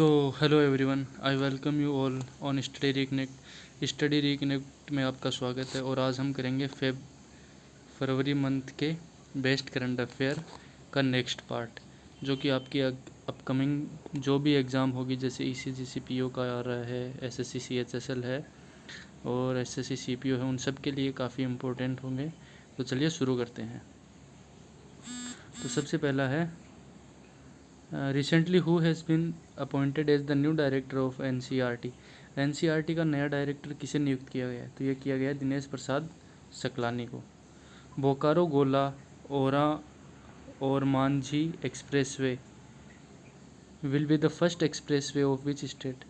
Hello everyone, I welcome you all on study reconnect. Study reconnect में आपका स्वागत है। और आज हम करेंगे फरवरी मंथ के बेस्ट करंट अफेयर का नेक्स्ट पार्ट, जो कि आपकी अपकमिंग जो भी एग्ज़ाम होगी, जैसे ईसीजी सीपीओ का आ रहा है, एसएससी सीएचएसएल है और एसएससी सीपीओ है, उन सब के लिए काफ़ी इम्पोर्टेंट होंगे। तो चलिए शुरू करते हैं। तो सबसे पहला है, recently who has been appointed as the new director of NCERT. NCERT का नया डायरेक्टर किसे नियुक्त किया गया है? तो ये किया गया है दिनेश प्रसाद सकलानी को। बोकारो गोला ओरा और Manjhi expressway will be the first expressway of which state.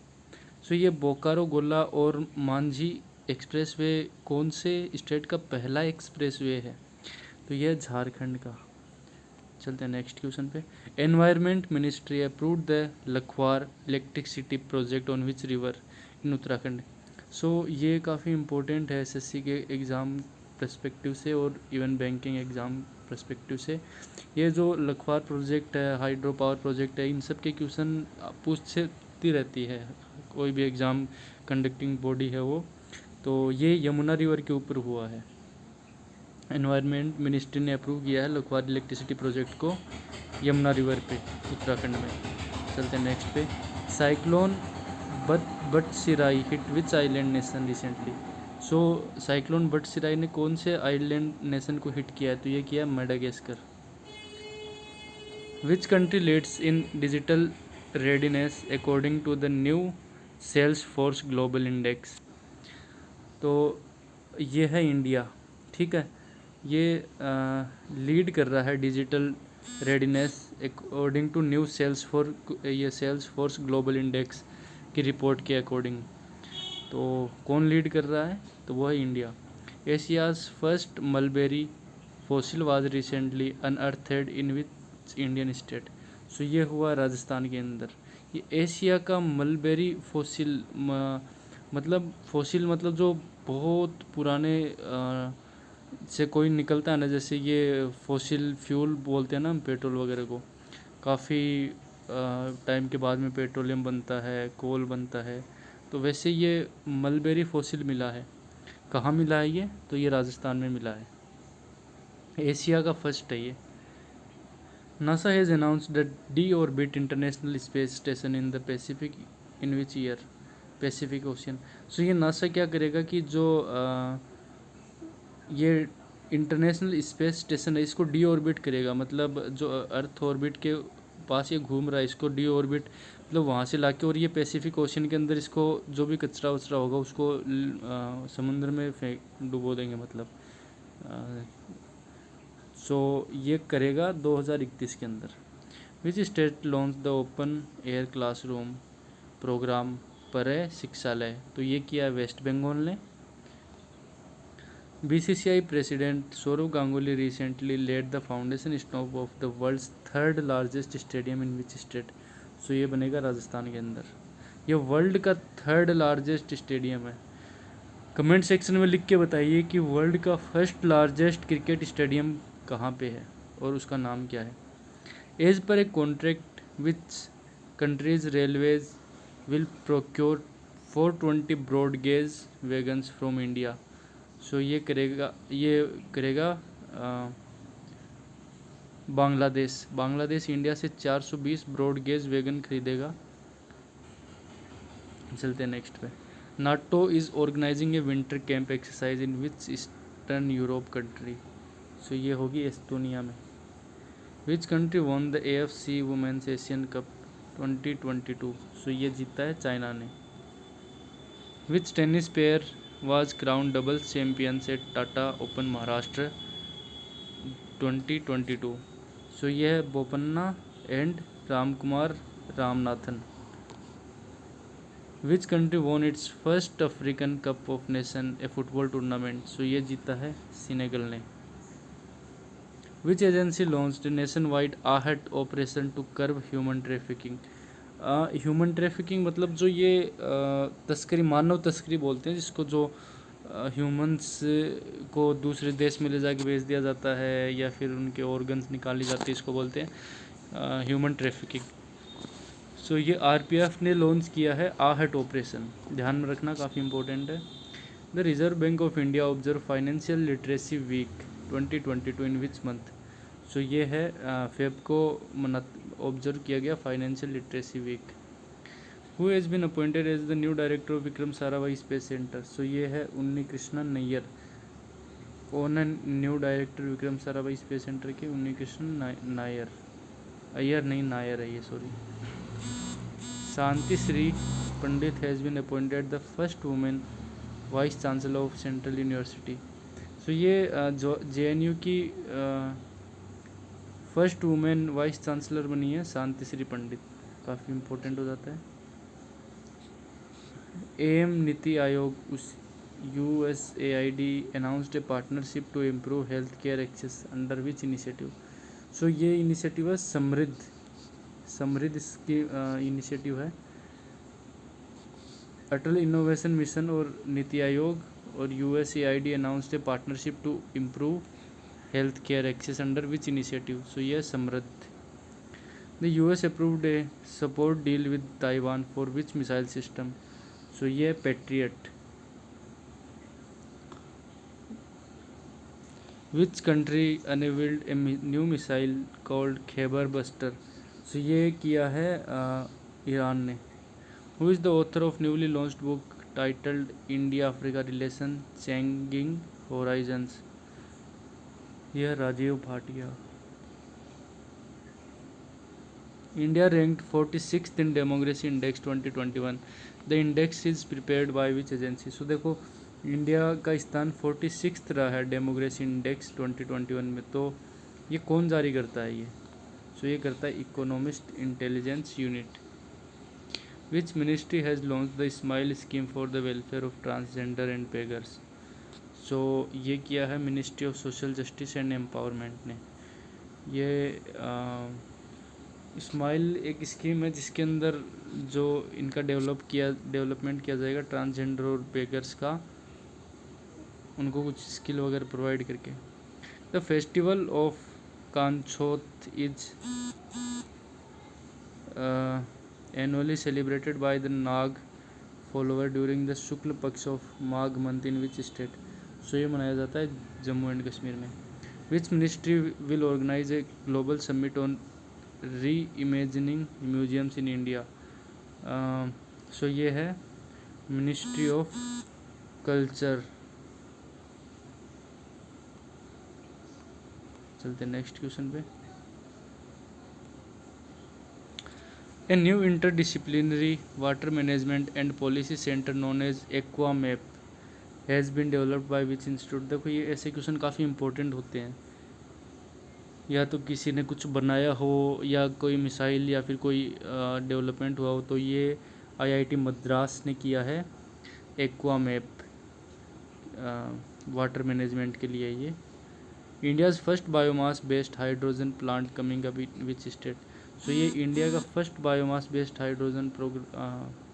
So ये बोकारो गोला और मांझी एक्सप्रेसवे कौन से स्टेट का पहला एक्सप्रेसवे है? तो यह झारखंड का। चलते हैं नेक्स्ट क्वेश्चन पे। Environment ministry approved the Lakhwar electricity project on which river in Uttarakhand. So ये काफ़ी इम्पोर्टेंट है एसएससी के एग्ज़ाम पर्सपेक्टिव से और इवन बैंकिंग एग्ज़ाम पर्सपेक्टिव से। ये जो लखवार प्रोजेक्ट है, हाइड्रो पावर प्रोजेक्ट है, इन सब के क्वेश्चन पूछती रहती है कोई भी एग्ज़ाम कंडक्टिंग बॉडी है वो। तो ये यमुना रिवर के ऊपर हुआ है। एनवायरनमेंट मिनिस्ट्री ने अप्रूव किया है लखवार इलेक्ट्रिसिटी प्रोजेक्ट को यमुना रिवर पे उत्तराखंड में। चलते हैं नेक्स्ट पे। साइक्लोन बटसिराई हिट विच आइलैंड नेशन रिसेंटली। सो साइक्लोन बटसिराई ने कौन से आइलैंड नेशन को हिट किया है? तो ये किया Madagascar. Which country leads in digital readiness according to the new sales force global index. तो ये है इंडिया, ठीक है। ये लीड कर रहा है digital readiness according to new sales force global index की रिपोर्ट के अकॉर्डिंग। तो कौन लीड कर रहा है? तो वो है India. Asia's first mulberry fossil was recently unearthed in which Indian state. So ये हुआ राजस्थान के अंदर। ये एशिया का मलबेरी फॉसिल मतलब जो बहुत पुराने से कोई निकलता है ना, जैसे ये फॉसिल फ्यूल बोलते हैं ना हम पेट्रोल वगैरह को। काफ़ी टाइम के बाद में पेट्रोलियम बनता है, कोल बनता है। तो वैसे ये मलबेरी फॉसिल मिला है। कहाँ मिला है ये? तो ये राजस्थान में मिला है। एशिया का फर्स्ट है ये। NASA has announced the deorbit International Space Station in the Pacific in which year. Pacific Ocean. So ये नासा क्या करेगा कि जो ये इंटरनेशनल स्पेस स्टेशन है, इसको डी ऑर्बिट करेगा। मतलब जो अर्थ ऑर्बिट के पास ये घूम रहा है, इसको डी ऑर्बिट मतलब वहाँ से लाके, और ये पैसिफिक ओशन के अंदर इसको जो भी कचरा वचरा होगा उसको समुद्र में डुबो देंगे मतलब। सो ये करेगा 2031 के अंदर। Which state launch the open air classroom program पर शिक्षालय। तो ये किया है वेस्ट बंगाल ने। BCCI president Sourav Ganguly recently laid the foundation stone of the world's third largest stadium in which state. So ये बनेगा राजस्थान के अंदर। ये वर्ल्ड का थर्ड लार्जेस्ट स्टेडियम है। कमेंट सेक्शन में लिख के बताइए कि वर्ल्ड का फर्स्ट लार्जेस्ट क्रिकेट स्टेडियम कहाँ पे है और उसका नाम क्या है। As per a contract which country's railways will procure 420 broad gauge wagons from India. So ये करेगा बांग्लादेश इंडिया से 420 ब्रॉड गेज वैगन खरीदेगा। चलते हैं नेक्स्ट पे। NATO is organising a winter camp exercise in which eastern Europe country. So ये होगी Estonia में। Which country won the AFC women's Asian Cup 2022। So ये जीता है चाइना ने। Which tennis player was crowned doubles champions at Tata Open Maharashtra 2022। So ये है Bopanna and Ramkumar Ramanathan. Which country won its first African Cup of Nation a football tournament. So ये जीता है Senegal ने। Which agency launched nationwide Aahat operation to curb human trafficking. Human trafficking मतलब जो ये तस्करी, मानव तस्करी बोलते हैं जिसको, जो ह्यूमंस को दूसरे देश में ले जाके बेच दिया जाता है या फिर उनके ऑर्गन्स निकाली जाती है, इसको बोलते हैं ह्यूमन ट्रैफिकिंग। सो ये आरपीएफ ने लॉन्च किया है आहट ऑपरेशन, ध्यान में रखना, काफ़ी इंपॉर्टेंट है। The Reserve Bank of India observe financial literacy week 2022 in which month. So ये है फेब को ऑब्जर्व किया गया financial literacy week. Who has been appointed as the new director of Vikram Sarabhai space centre. So ये है उन्नी कृष्णन नैयर। कौन है new director Vikram Sarabhai space centre के? उन्नी कृष्णन नायर, अय्यर नहीं नायर है ये, sorry. Shanti Shri Pandit has been appointed the first women vice chancellor of central university. So ये जो JNU की फर्स्ट वुमेन वाइस चांसलर बनी है शांति श्री पंडित, काफ़ी इम्पोर्टेंट हो जाता है। AM नीति आयोग उस USAID announced a partnership to improve health care access under which initiative. So ये इनिशिएटिव है समृद्ध इसकी इनिशिएटिव है। अटल इनोवेशन मिशन और नीति आयोग और USAID announced a partnership to improve health care access under which initiative. So ये Samriddh. The US approved a support deal with Taiwan for which missile system. So ये Patriot. Which country unveiled a new missile called Kheibar buster. So ये किया है Iran ने। Who is the author of newly launched book titled India Africa relation changing horizons. यह Rajiv Bhatia. India ranked 46th in democracy index 2021। The index is prepared by which agency. So देखो India का स्थान 46th रहा है democracy index 2021 में, तो ये कौन जारी करता है ये? सो ये करता है Economist Intelligence Unit. Which ministry has launch the SMILE scheme for the welfare of transgender and beggars. So ये किया है ministry of social justice and empowerment ने। ये स्माइल एक स्कीम है जिसके अंदर जो इनका डेवलपमेंट किया जाएगा ट्रांसजेंडर और बेगर्स का, उनको कुछ स्किल वगैरह प्रोवाइड करके। The festival of Kanchoth is annually celebrated by the Nag follower during the Shukla Paksha of Magh month in which state. So ये मनाया जाता है जम्मू एंड कश्मीर में। Which ministry will organise a global summit on reimagining museums in India. So ये है ministry of culture. चलते next question पे। A new interdisciplinary water management and policy center known as EquaMap has been developed by which institute। देखो ये ऐसे question काफ़ी important होते हैं, या तो किसी ने कुछ बनाया हो या कोई मिसाइल या फिर कोई डेवलपमेंट हुआ हो, तो ये IIT मद्रास ने किया है EquaMap वाटर मैनेजमेंट के लिए। ये India's first biomass based hydrogen plant coming up which state. So ये इंडिया का first biomass based hydrogen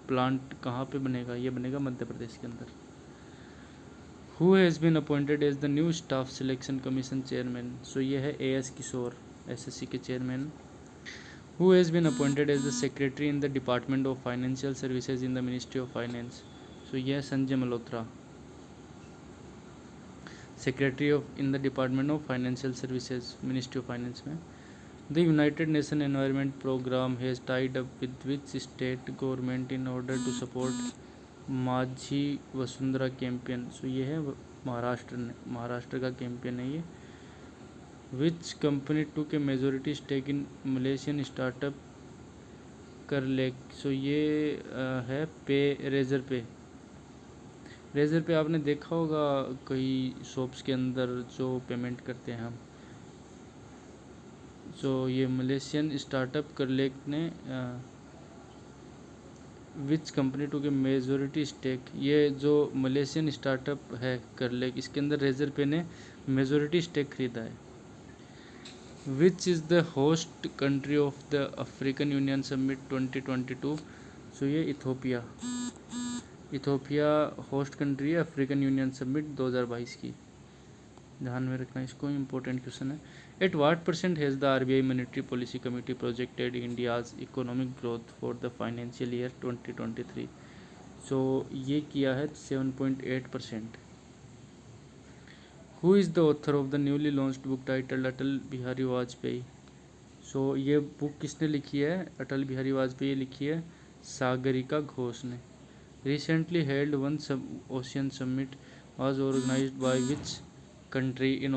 plant कहाँ पे बनेगा? ये बनेगा मध्य प्रदेश के अंदर। Who has been appointed as the new staff selection commission chairman. So ये है AS किशोर, SSC के chairman. Who has been appointed as the secretary in the department of financial services in the ministry of finance. सो ये है Sanjay Malhotra, secretary of in the department of financial services ministry of finance में। The United Nations Environment Program has tied up with which state government in order to support माझी Vasundhara campaign. सो ये है महाराष्ट्र का campaign है ये। Which company took a majority stake in Malaysian startup Curlec. So ये है razor पे आपने देखा होगा कई शॉप्स के अंदर जो पेमेंट करते हैं हम। तो ये मलेशियन स्टार्टअप करलेक ने विच कंपनी टू के मेजोरिटी स्टेक, ये जो मलेशियन स्टार्टअप है करलेक, इसके अंदर रेजर पे ने मेजोरिटी स्टेक खरीदा है। Which is the host country of the African union summit 2022। So ये इथोपिया होस्ट कंट्री है अफ्रीकन यूनियन समिट 2022 की, ध्यान में रखना इसको, इम्पोर्टेंट क्वेश्चन है। At what percent has the RBI Monetary Policy Committee projected India's economic growth for the financial year 2023? So ये किया है 7.8%. Who is the author of the newly launched book titled Atal Bihari Vajpayee? सो ये book किसने लिखी है? अटल बिहारी वाजपेयी लिखी है सागरिका घोष ने. Recently held one ocean summit was organized by which country in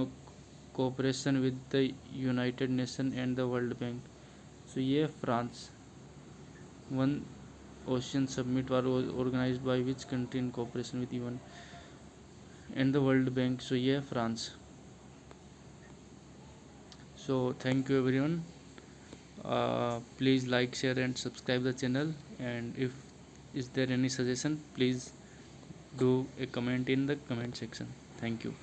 cooperation with the United Nations and the World Bank? So ये France. One ocean summit was organized by which country in cooperation with UN and the World Bank? So ये France. So thank you everyone. Please like, share and subscribe the channel, and if is there any suggestion, please do a comment in the comment section. Thank you.